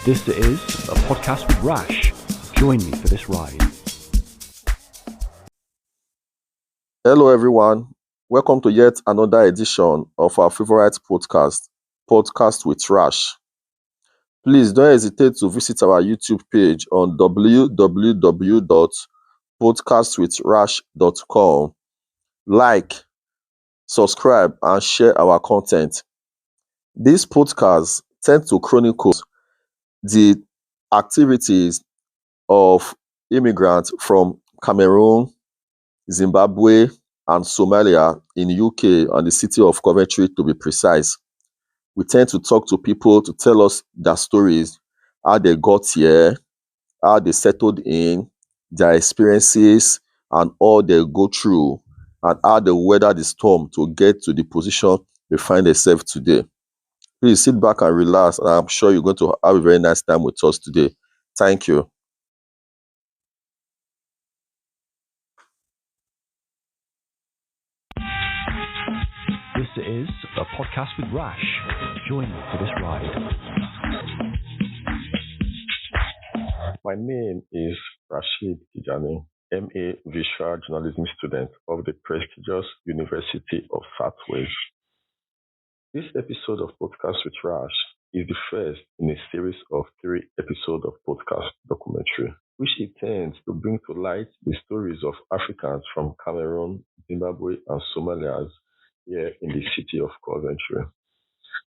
This is a podcast with Rash. Join me for this ride. Hello, everyone. Welcome to yet another edition of our favorite podcast, Podcast with Rash. Please don't hesitate to visit our YouTube page on www.podcastwithrash.com. Like, subscribe, and share our content. These podcasts tend to chronicle the activities of immigrants from Cameroun, Zimbabwe, and Somalia in UK and the city of Coventry, to be precise. We tend to talk to people to tell us their stories, how they got here, how they settled in, their experiences, and all they go through, and how they weather the storm to get to the position they find themselves today. Please sit back and relax, and I'm sure you're going to have a very nice time with us today. Thank you. This is a podcast with Rash. Join me for this ride. My name is Rashid Tijani, MA Visual Journalism student of the prestigious University of Southwest. This episode of Podcast with Rash is the first in a series of 3 episodes of podcast documentary, which intends to bring to light the stories of Africans from Cameroun, Zimbabwe, and Somalia here in the city of Coventry.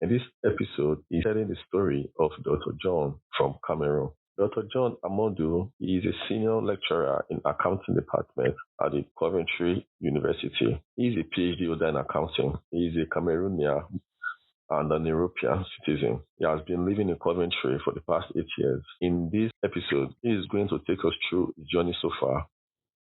And this episode is telling the story of Dr. John from Cameroun. Dr. John Amodu is a senior lecturer in accounting department at the Coventry University. He is a PhD holder in accounting. He is a Cameroonian and an European citizen. He has been living in Coventry for the past 8 years. In this episode, he is going to take us through his journey so far,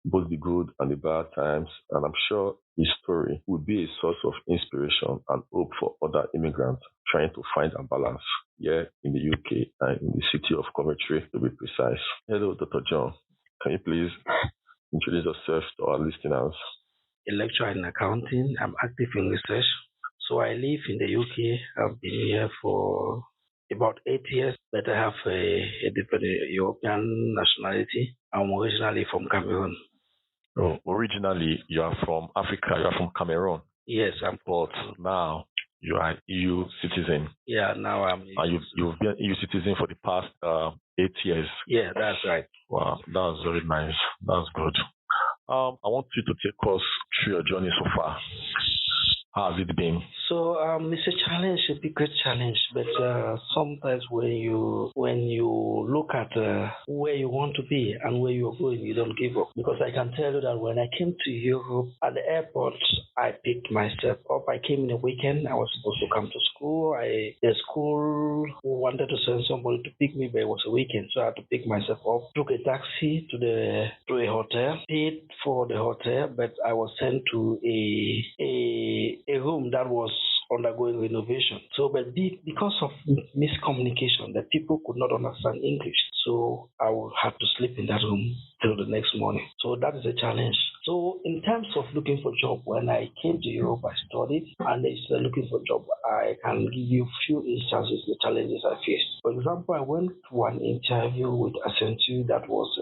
both the good and the bad times, and I'm sure his story would be a source of inspiration and hope for other immigrants trying to find a balance here in the UK and in the city of Coventry, to be precise. Hello, Dr. John. Can you please introduce yourself to our listeners? A lecturer in accounting. I'm active in research. So I live in the UK. I've been here for about 8 years, but I have a different European nationality. I'm originally from Cameroon. Oh, originally, you are from Africa. You are from Cameroon. Yes, But now you are EU citizen. Yeah, now I'm. And you've been EU citizen for the past 8 years. Yeah, that's right. Wow, that's very nice. That's good. I want you to take us through your journey so far. How has it been? So it's a challenge, a big great challenge. But sometimes when you look at where you want to be and where you're going, you don't give up. Because I can tell you that when I came to Europe at the airport, I picked myself up. I came in a weekend. I was supposed to come to school. The school wanted to send somebody to pick me, but it was a weekend, so I had to pick myself up. Took a taxi to a hotel, paid for the hotel, but I was sent to a room that was undergoing renovation. So, but because of miscommunication, the people could not understand English. So I had to sleep in that room till the next morning. So that is a challenge. So in terms of looking for job, when I came to Europe, I studied, and they said looking for job, I can give you few instances, the challenges I faced. For example, I went to an interview with Accenture that was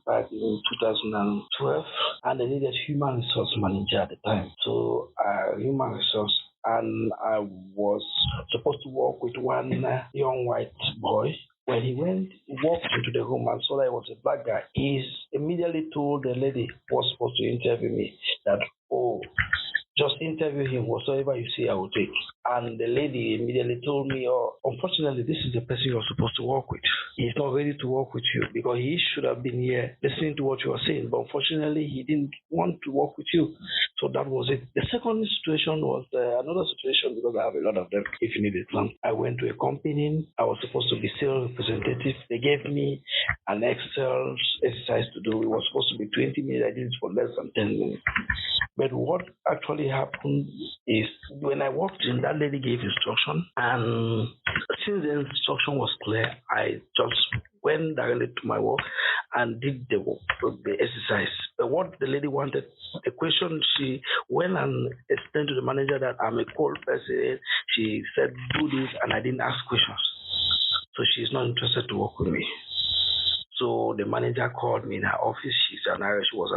back in 2012, and they needed human resource manager at the time. So human resource, and I was supposed to work with one young white boy. When he walked into the room and saw that I was a black guy, he immediately told the lady who was supposed to interview me that, oh, just interview him, whatsoever you see, I will take. And the lady immediately told me, oh, unfortunately, this is the person you're supposed to work with. He's not ready to work with you because he should have been here listening to what you are saying. But unfortunately, he didn't want to work with you. So that was it. The second situation was another situation, because I have a lot of them, if you need it. I went to a company. I was supposed to be sales representative. They gave me an Excel exercise to do. It was supposed to be 20 minutes. I did it for less than 10 minutes. But what actually happened is when I walked in, that lady gave instruction, and since the instruction was clear, I just went directly to my work and did the exercise. But what the lady wanted, the question, she went and explained to the manager that I'm a cold person. She said, do this, and I didn't ask questions. So she's not interested to work with me. So the manager called me in her office. She's an Irish, was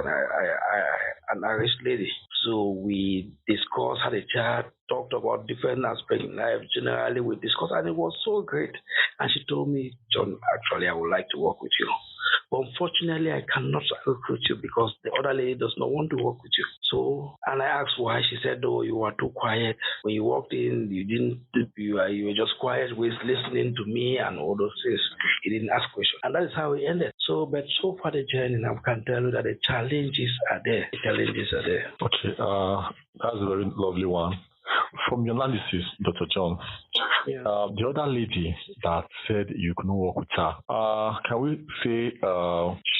an Irish lady. So we discussed, had a chat, talked about different aspects in life. Generally, we discussed, and it was so great. And she told me, John, actually, I would like to work with you. But unfortunately, I cannot recruit you because the other lady does not want to work with you. So, and I asked why. She said, "Oh, you were too quiet. When you walked in, you didn't. You were just quiet, with listening to me and all those things. You didn't ask questions." And that is how it ended. So, but so far the journey, I can tell you that the challenges are there. The challenges are there. Okay, that's a very lovely one. From your analysis, Dr. John, the other lady that said you couldn't work with her, can we say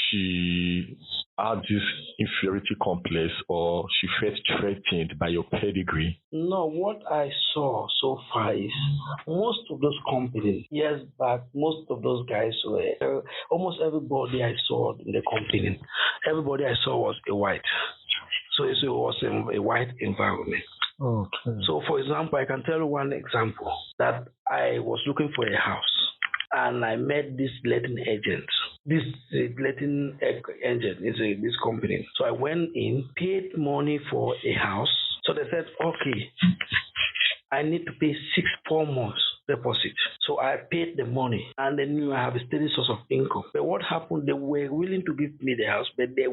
she had this inferiority complex or she felt threatened by your pedigree? No, what I saw so far is most of those companies, years back, most of those guys were, almost everybody I saw in the company, everybody I saw was a white. So it was a white environment. Okay. So, for example, I can tell you one example that I was looking for a house and I met this letting agent. This letting agent is this company. So I went in, paid money for a house. So they said, okay, I need to pay 4 months deposit. So I paid the money and they knew I have a steady source of income. But what happened, they were willing to give me the house, but the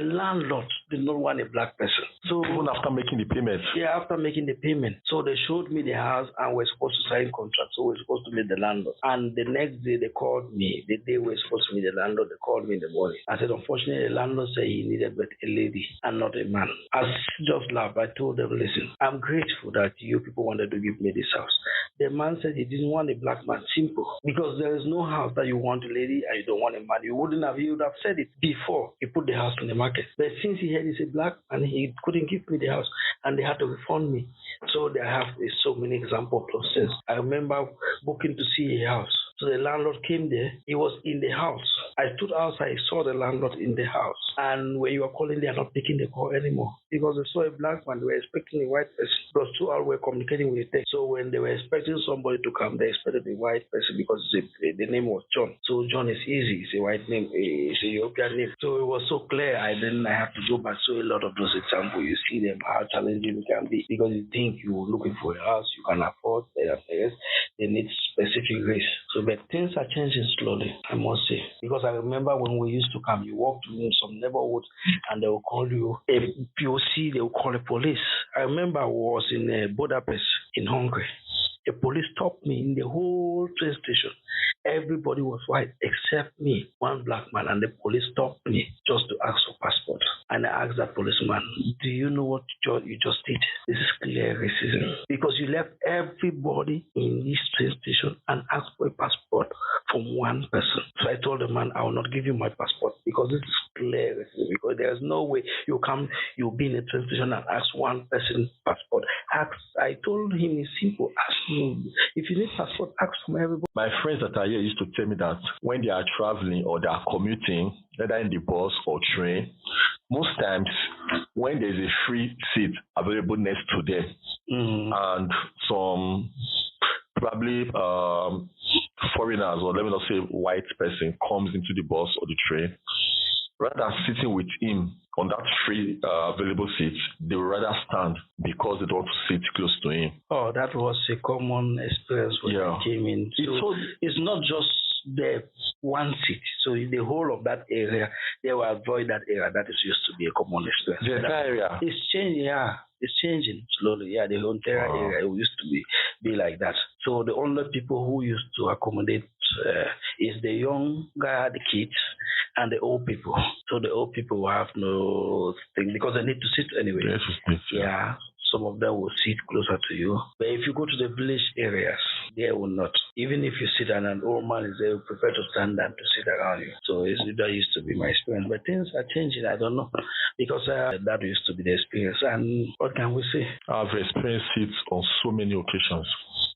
landlord did not want a black person. So even after making the payment? Yeah, after making the payment. So they showed me the house and we're supposed to sign contract. So we're supposed to meet the landlord. And the next day they called me. The day we're supposed to meet the landlord, they called me in the morning. I said, unfortunately, the landlord said he needed but a lady and not a man. I just laughed. I told them, listen, I'm grateful that you people wanted to give me this house. The man said he didn't want a black man. Simple. Because there is no house that you want a lady and you don't want a man. He would have said it before he put the house in the market. But since he had a black man, he couldn't give me the house and they had to refund me. So they have so many examples of things. I remember booking to see a house. So the landlord came there. He was in the house. I stood outside, saw the landlord in the house. And when you are calling, they are not taking the call anymore. Because they saw a black man, they were expecting a white person. Those two all were communicating with the text. So when they were expecting somebody to come, they expected a white person because the name was John. So John is easy. It's a white name. It's a European name. So it was so clear. I have to go back. So a lot of those examples, you see them, how challenging it can be. Because you think you're looking for a house, you can afford, they need specific race. So but things are changing slowly, I must say. Because I remember when we used to come, you walk to some neighborhood and they will call you a POC, they will call the police. I remember I was in Budapest in Hungary. The police stopped me in the whole train station. Everybody was white except me, one black man, and the police stopped me just to ask for passport. And I asked that policeman, do you know what you just did? This is clear racism. Because you left everybody in this train station and asked for a passport from one person. So I told the man, I will not give you my passport because this is clear racism. Because there's no way you'll be in a train station and ask one person passport. I told him it's simple. Ask me. If you need passport, ask from everybody. My friends that are here used to tell me that when they are traveling or they are commuting, whether in the bus or train, most times when there's a free seat available next to them, and some probably foreigners or let me not say white person comes into the bus or the train, rather than sitting with him on that free available seat, they would rather stand because they don't want to sit close to him. Oh, that was a common experience when I came in. So it's not just the one seat. So in the whole of that area, they will avoid that area. That is used to be a common experience. The entire area? It's changing, yeah. It's changing slowly. Yeah, the entire area used to be like that. So the only people who used to accommodate is the young guy, the kids, and the old people. So the old people will have no thing because they need to sit anyway. Yeah. Some of them will sit closer to you. But if you go to the village areas, they will not. Even if you sit and an old man is there, they will prefer to stand than to sit around you. So that used to be my experience. But things are changing. I don't know. Because that used to be the experience. And what can we say? I've experienced it on so many occasions.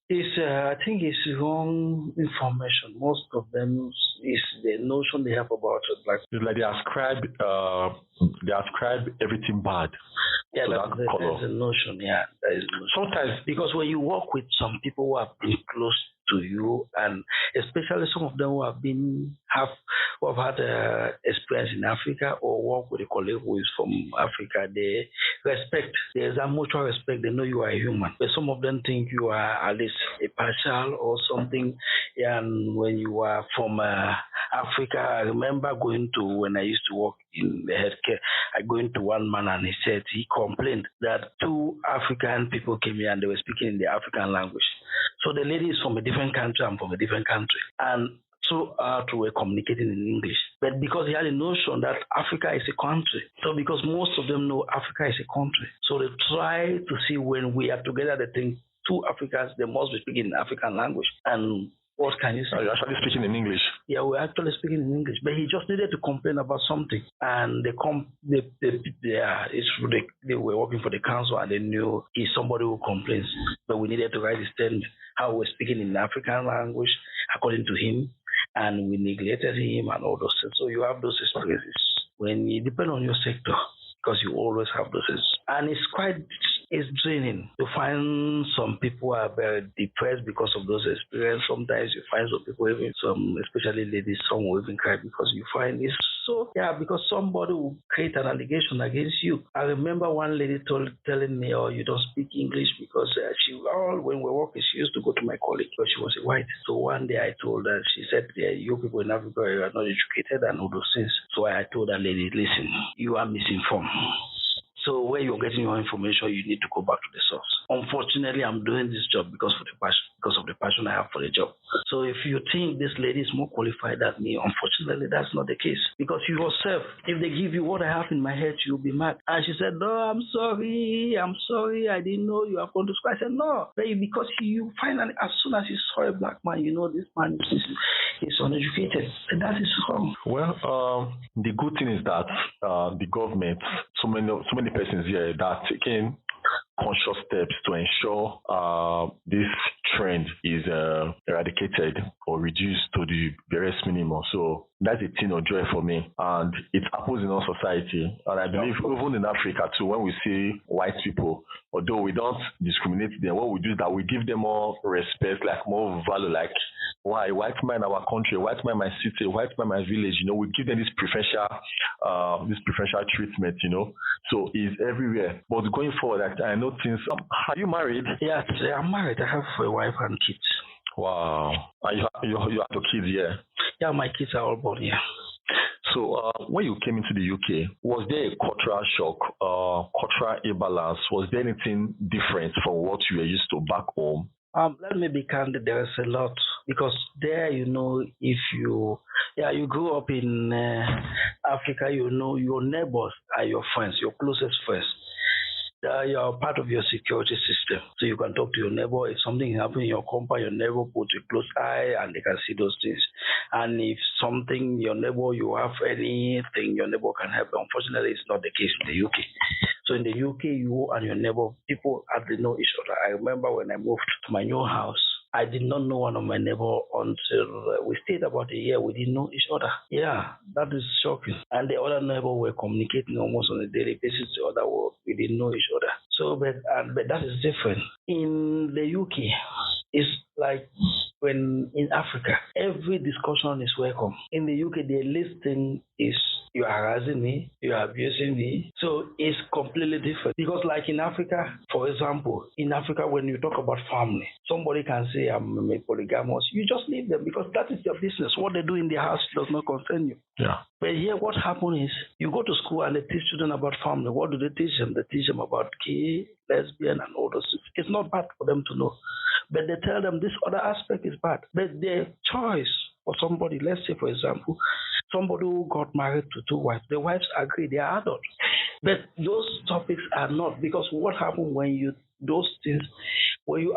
I think it's wrong information. Most of them is the notion they have about black. It's like they ascribe everything bad. Yeah, to that's that color. a notion. Yeah, that is a notion. Sometimes because when you work with some people who have been close to you, and especially some of them who have had experience in Africa or work with a colleague who is from Africa. They respect. There's a mutual respect. They know you are a human, but some of them think you are at least a partial or something. And when you are from Africa, I remember going to when I used to work in the healthcare. I go into one man and he complained that two African people came here and they were speaking in the African language. So the lady is from a different country, I'm from a different country. And so were communicating in English. But because he had a notion that Africa is a country, so because most of them know Africa is a country, so they try to see when we are together, they think two Africans, they must be speaking in African language. And what can you say? Are you actually speaking in English? Yeah, we're actually speaking in English. But he just needed to complain about something. And they were working for the council and they knew he's somebody who complains. But we needed to write his statement how we're speaking in the African language according to him. And we neglected him and all those things. So you have those experiences. When you depend on your sector, because you always have those things. And it's draining to find some people are very depressed because of those experiences. Sometimes you find some people, even especially ladies, some will even cry because you find it's so, because somebody will create an allegation against you. I remember one lady telling me, oh, you don't speak English because when we're working, she used to go to my colleague because she was a white. So one day I told her, she said, you people in Africa, you are not educated and all those things. So I told that lady, listen, you are misinformed. So where you're getting your information, you need to go back to the source. Unfortunately, I'm doing this job because of the passion I have for the job. So if you think this lady is more qualified than me, unfortunately, that's not the case. Because you yourself, if they give you what I have in my head, you'll be mad. And she said, no, I'm sorry, I didn't know you have gone to school. I said, no, because you finally, as soon as you saw a black man, you know this man is uneducated. And that is wrong. Well, the good thing is that the government, so many persons here that are taking conscious steps to ensure this trend is eradicated or reduced to the barest minimum. So that's a thing of joy for me. And it happens in our society. And I believe even in Africa too, when we see white people, although we don't discriminate them, what we do is that we give them more respect, like more value, like why white man in our country, white man in my city, white man in my village, we give them this preferential treatment, So it's everywhere. But going forward, I know things. Are you married? Yeah, I'm married. I have a wife and kids. Wow. And you have your kids here? Yeah, my kids are all born here. So when you came into the UK, was there a cultural shock, cultural imbalance? Was there anything different from what you were used to back home? Let me be candid. There's a lot because there, if you grew up in Africa, your neighbors are your friends, your closest friends. You are part of your security system. So you can talk to your neighbor. If something happens in your compound, your neighbor puts a close eye and they can see those things. And if something, you have anything, your neighbor can help. Unfortunately, it's not the case in the UK. So in the UK, you and your neighbor, people hardly know each other. I remember when I moved to my new house, I did not know one of my neighbors until we stayed about a year. We didn't know each other. Yeah, that is shocking. And the other neighbor were communicating almost on a daily basis to the other world. We didn't know each other. So, but that is different. In the UK, it's like when in Africa, every discussion is welcome. In the UK, the least thing is you are harassing me, you are abusing me. So it's completely different. Because like in Africa, for example, when you talk about family, somebody can say I'm a polygamous. You just leave them because that is their business. What they do in their house does not concern you. Yeah. But here what happens is you go to school and they teach children about family. What do they teach them? They teach them about gay, lesbian and all those things. It's not bad for them to know. But they tell them this other aspect is bad. But their choice for somebody, let's say for example, somebody who got married to two wives, the wives agree, they are adults. But those topics are not, because what happens when you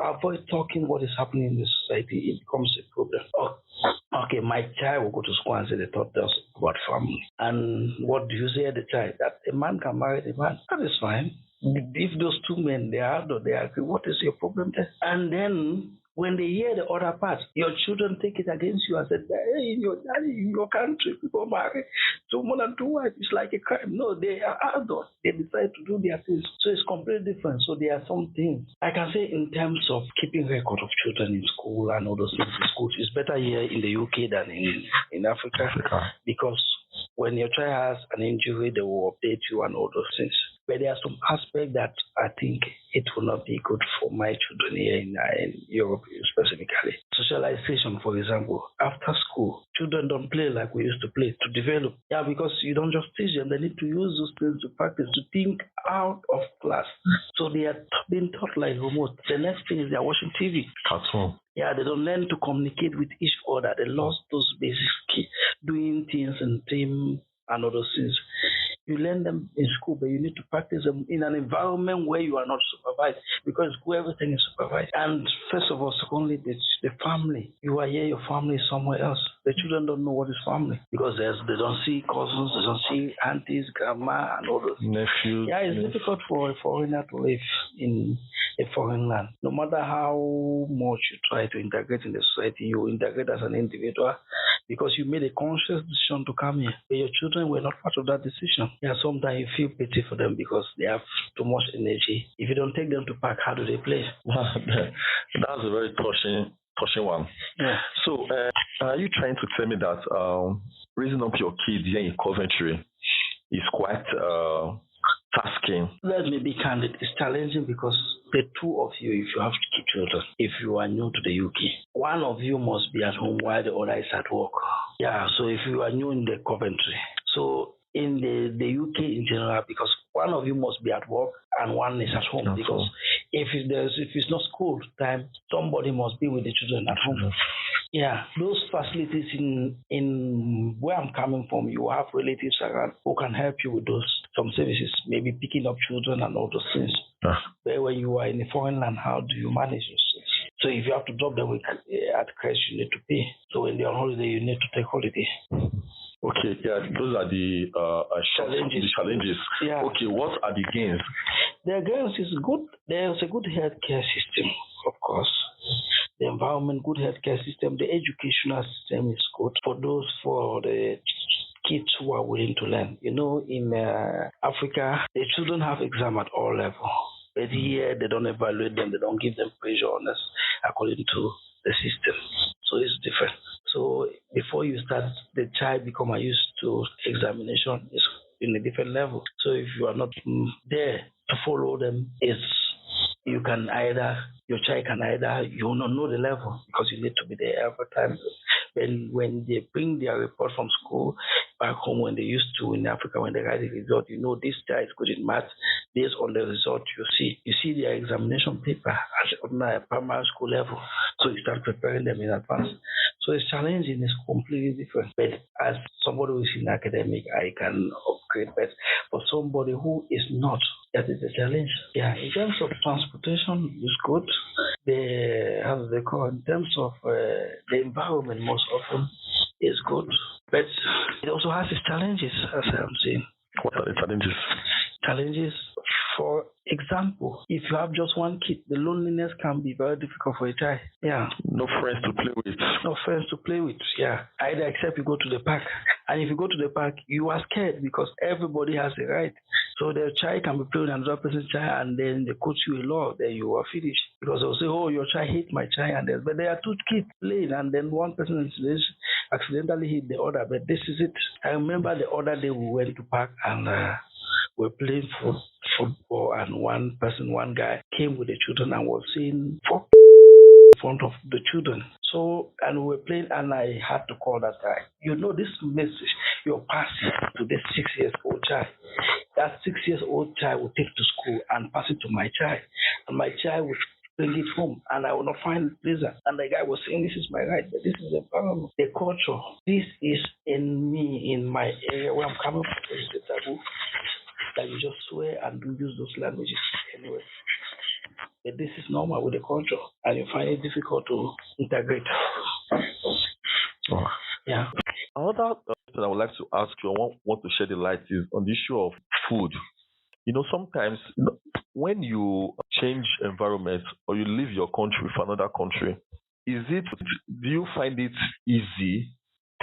avoid talking what is happening in the society, it becomes a problem. Okay, my child will go to school and say they taught us about family. And what do you say at the child? That a man can marry a man. That is fine. If those two men, they agree, what is your problem there? And then When they hear the other part, your children take it against you and say, hey, in your daddy, in your country, people marry two more than two wives. It's like a crime. No, they are adults. They decide to do their things. So it's completely different. So there are some things. I can say in terms of keeping record of children in school and all those things in schools, it's better here in the UK than in Africa. Because when your child has an injury, they will update you and all those things. But there are some aspects that I think it will not be good for my children here in Europe specifically. Socialization, for example, after school, children don't play like we used to play to develop. Yeah, because you don't just teach them; they need to use those things to practice, to think out of class. So they are being taught like remote. The next thing is they are watching TV. Cartoon. Yeah, they don't learn to communicate with each other. They lost those basic skills, doing things in team and other things. You learn them in school, but you need to practice them in an environment where you are not supervised, because in school everything is supervised. And first of all, secondly, the family. You are here, your family is somewhere else. The children don't know what is family because they don't see cousins, they don't see aunties, grandma, and all those nephews. Yeah, it's difficult for a foreigner to live in a foreign land. No matter how much you try to integrate in the society, you integrate as an individual because you made a conscious decision to come here. But your children were not part of that decision. Yeah, sometimes you feel pity for them because they have too much energy. If you don't take them to park, how do they play? That's a very touching one. Yeah. So, are you trying to tell me that raising up your kids here in Coventry is quite tasking? Let me be candid. It's challenging because the two of you, if you have to keep children, if you are new to the UK, one of you must be at home while the other is at work. Yeah, so if you are new in the Coventry, so in the UK in general, because one of you must be at work and one is at home. That's because all. if it's not school time, somebody must be with the children at home. Yeah, those facilities in where I'm coming from, you have relatives around who can help you with some services, maybe picking up children and all those things. But when you are in a foreign land, how do you manage yourself? So if you have to drop them at crash, you need to pay. So when they're on holiday, you need to take holiday. Okay, yeah, those are the Challenges. The challenges. Yeah. Okay, what are the gains? The girls is good. There's a good healthcare system, of course. The environment, good healthcare system. The educational system is good for the kids who are willing to learn. You know, in Africa, the children have exam at all levels. But here, they don't evaluate them. They don't give them pressure on us according to the system. So it's different. So before you start, the child become used to examination is in a different level. So if you are not there to follow them, your child can either you will not know the level because you need to be there every time. When they bring their report from school back home, when they used to in Africa, when they write the result, you know this child is good in math based on the result you see their examination paper at a primary school level. So you start preparing them in advance. So it's challenging, it's completely different. But as somebody who is in academic, I can upgrade. But for somebody who is not, that is a challenge. Yeah, in terms of transportation, it's good. In terms of the environment, most often is good. But it also has its challenges, as I'm saying. What are the challenges? Challenges, for example, if you have just one kid, the loneliness can be very difficult for a child. Yeah. No friends to play with. No friends to play with, yeah. Either except you go to the park. And if you go to the park, you are scared because everybody has a right. So the child can be playing with another person's child and then they coach you a lot, then you are finished. Because they'll say, oh, your child hit my child. But there are two kids playing and then one person accidentally hit the other. But this is it. I remember the other day we went to park and we're playing football and one guy came with the children and was saying fuck in front of the children. So, and we were playing and I had to call that guy. You know this message you're passing to this 6-year-old child. That 6-year-old child will take to school and pass it to my child. And my child will bring it home and I will not find it pleasant. And the guy was saying, this is my right, but this is the problem. The culture, this is in me, in my area where I'm coming from. It's a taboo that you just swear and do use those languages anyway. But this is normal with the culture and you find it difficult to integrate. Oh. Yeah. Another question I would like to ask you, I want to shed the light is on the issue of food. You know, sometimes when you change environment or you leave your country for another country, is it? Do you find it easy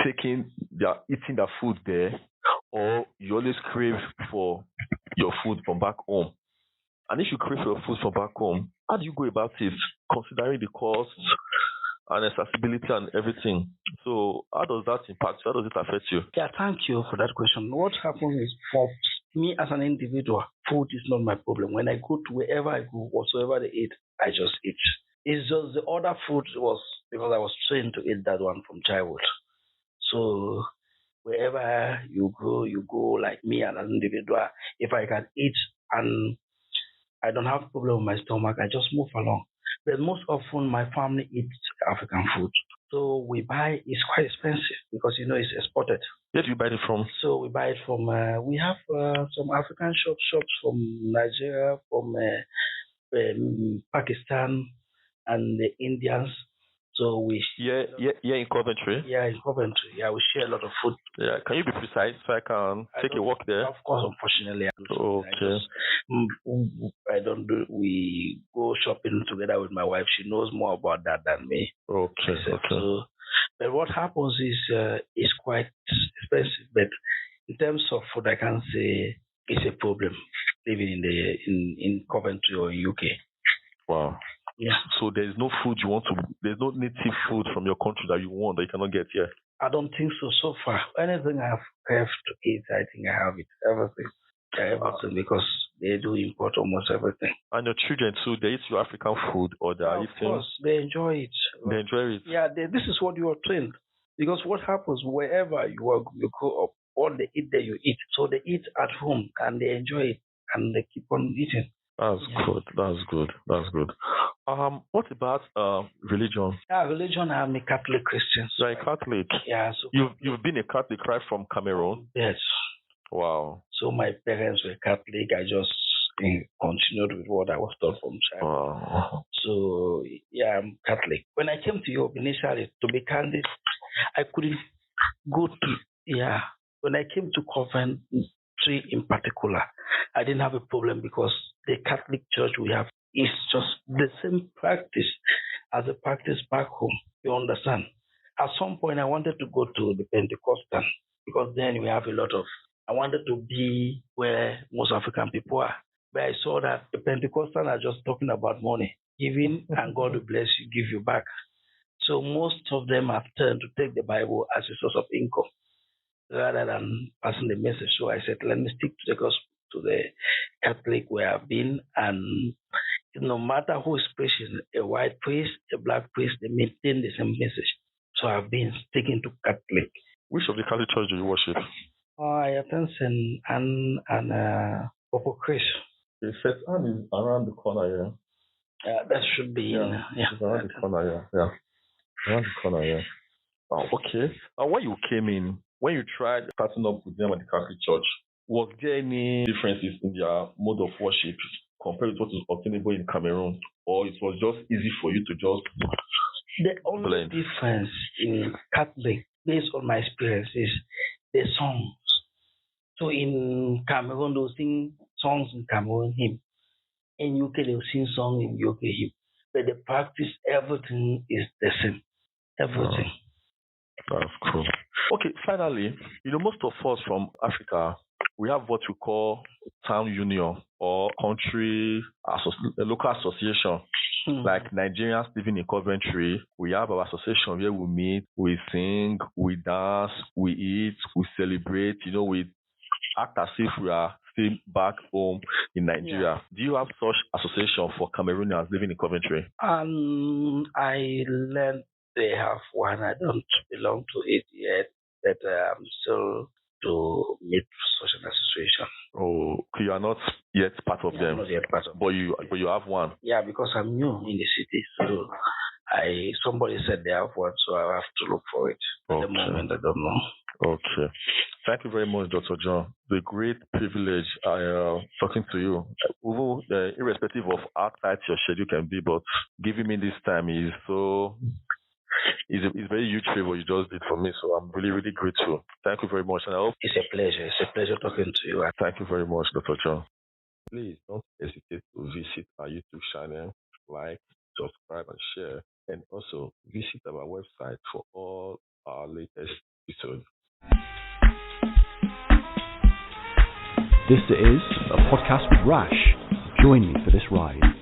eating the food there, or you always crave for your food from back home? And if you crave for your food from back home, how do you go about it, considering the cost and accessibility and everything? So how does that impact you? How does it affect you? Yeah, thank you for that question. What happens is for me as an individual, food is not my problem. When I go to wherever I go, whatsoever they eat, I just eat. It's just the other food was because I was trained to eat that one from childhood. So wherever you go like me as an individual. If I can eat and I don't have problem with my stomach, I just move along. But most often my family eats African food. So we buy it's quite expensive because it's exported. Where do you buy it from? So we buy it from we have some African shops from Nigeria, from Pakistan, and the Indians. So we Yeah, in Coventry. yeah in Coventry. Yeah, we share a lot of food. Yeah, can you be precise so I can take a walk there? Of course, unfortunately, I do something. Okay. I don't do. We go shopping together with my wife. She knows more about that than me. Okay. Myself. Okay. So, but what happens is it's quite expensive. But in terms of food, I can say it's a problem living in Coventry or in UK. Wow. Yeah. So there's no food you want to. There's no native food from your country that you want that you cannot get here. I don't think so. So far, anything I have to eat, I think I have it. Everything. Yeah, everything because they do import almost everything. And your children too, they eat your African food or they are Of eating. course, they enjoy it. They enjoy it. Yeah, this is what you are trained. Because what happens wherever you grow up, all they eat there you eat. So they eat at home and they enjoy it and they keep on eating. That's good. That's good. That's good. What about religion? Yeah, religion. I'm a Catholic Christian. You're a Catholic. Yeah. So you've been a Catholic right from Cameroon. Yes. Wow. So my parents were Catholic. I just continued with what I was taught from child. Wow. So yeah, I'm Catholic. When I came to Europe initially, to be candid, I couldn't go to When I came to Coventry in particular, I didn't have a problem because the Catholic Church we have is just the same practice as a practice back home. You understand? At some point, I wanted to go to the Pentecostal because then we have a lot of. I wanted to be where most African people are. But I saw that the Pentecostal are just talking about money, giving, and God will bless you, give you back. So most of them have turned to take the Bible as a source of income rather than passing the message. So I said, let me stick to the gospel, to the Catholic where I've been, and no matter who is preaching, a white priest, a black priest, they maintain the same message. So I've been sticking to Catholic. Which of the Catholic church do you worship? I attend St. Anne and Popo Chris. The St. Anne is around the corner here. That should be It's around the corner, yeah. Around the corner, yeah. Oh, okay. And when you came in, when you tried starting up with them at the Catholic Church, was there any differences in their mode of worship compared with what was obtainable in Cameroon? Or it was just easy for you to just the only blend? Difference in Catholic, based on my experience, is the songs. So in Cameroon, they'll sing songs in Cameroon hymn. In UK, they'll sing songs in UK hymn. But the practice, everything is the same. Everything. Oh, that's cool. Okay, finally, most of us from Africa, we have what we call town union or country a local association. Like Nigerians living in Coventry, we have our association where we meet, we sing, we dance, we eat, we celebrate, we act as if we are still back home in Nigeria. Yeah. Do you have such association for Cameroonians living in Coventry? I learned they have one. I don't belong to it yet, but I'm still to meet such an association. Oh, you are not yet part of them. I'm not yet part of but you have one. Yeah, because I'm new in the city, so somebody said they have one, so I have to look for it. At the moment, I don't know. Okay. Thank you very much, Dr. John. The great privilege talking to you. Irrespective of how tight your schedule can be, but giving me this time is it's a very huge favor you just did for me. So I'm really, really grateful. Thank you very much. And I hope it's a pleasure. It's a pleasure talking to you. Thank you very much, Dr. John. Please don't hesitate to visit our YouTube channel, like, subscribe and share, and also visit our website for all our latest episodes. This is a podcast with Rash. Join me for this ride.